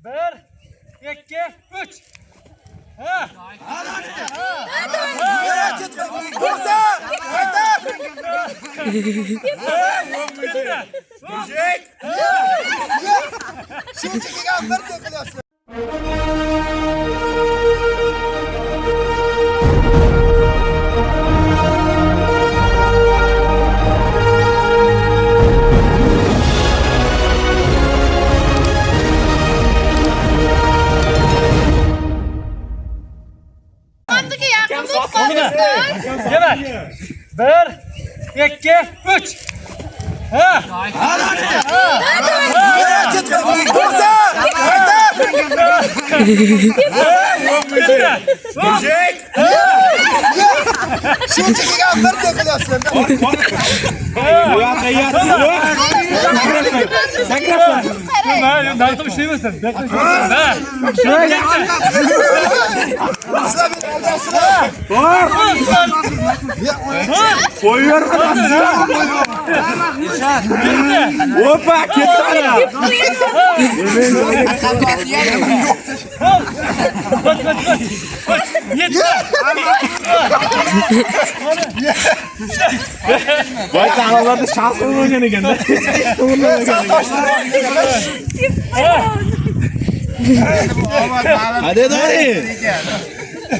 Bir, ikki, uch. Ha. Demek. Bir, ikki, uch. Ha. Dağıtım işlemiyorsun. Koyuyor Hoppa ketsana. Vay kanallarda şans oynayan ekan. Hadi dayı.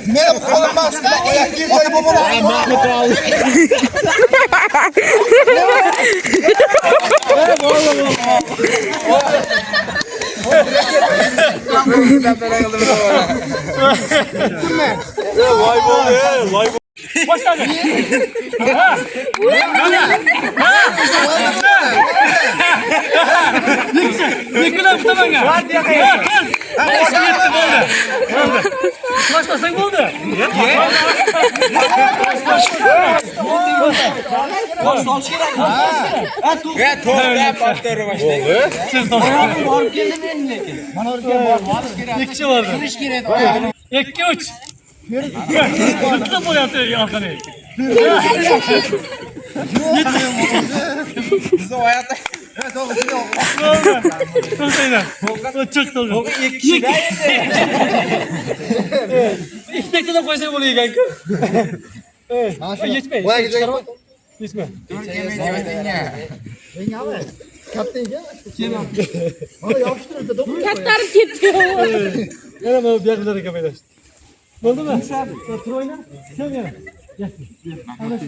Men qo'lim ostida oyoq kiyib qo'yib Mahmut oldu. Vay be, vay be. Başladı. Ha. Yıkılan bu tamanga. Var diye. Başlasan oldu. İki vardı. İki üç. Nasıl bu yaptı arkadaş? Bizi hayatta Çok doğru. İki kişi de. İki tek de koysa oluyor kanka. Evet. Geçme. Geçme. Katlarım gidiyor. Hemen bir yerlere kamerayla. Oldu mu? Tur oyna. Gel gel. Gel. Anlaşma.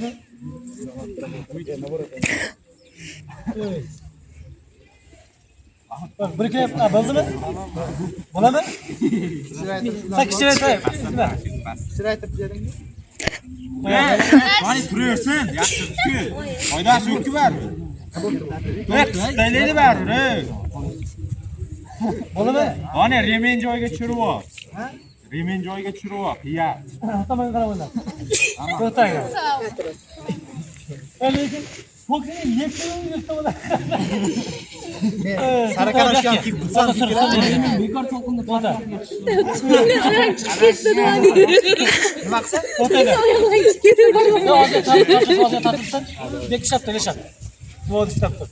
Evet. Bak bir kere oldu mu? Ola mı? Sen kişiye say. Hani duruyorsun. Yakışıklı. Faydası yok ki var mı? Evet, kıstayları var mı? Ola mı? Hani remen joyga tushirib ol. Remen joyga tushirib ol. Ya. Tamam karavanda. To'xtang. Lekin ko'kni yektirib yurtda Sarakarashgan kiyib bekor to'qinni to'xta. nima qilsa? Hozir tatibsan. Bekishab turishadi. Bo'ldi ishlab tur.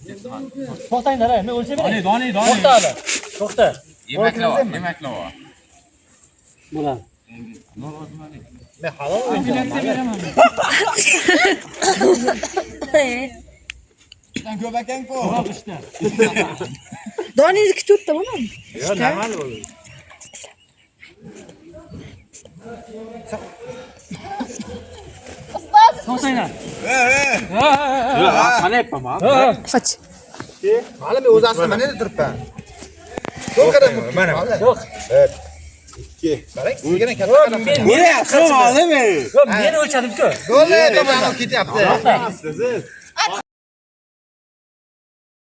To'xtanglar, men o'lchab beraman. Doni. To'xta hali. To'xta. Yemaklar. Bo'ladi. Men halol beraman. Sen ko'pakang ku. Doningizni kutib o'tdimi? Yo, normal bo'ldi. To'xtanglar. Qani yapamam? Qoch. Hali men o'z aslim mana yerda turibman. To'g'ri, mana. Yo'q. 2. Qarang, sizga katta qadam. Nima qilmadimi? Yo'q, men o'lchadim-ku. Bo'ldi, to'g'ri ketyapti.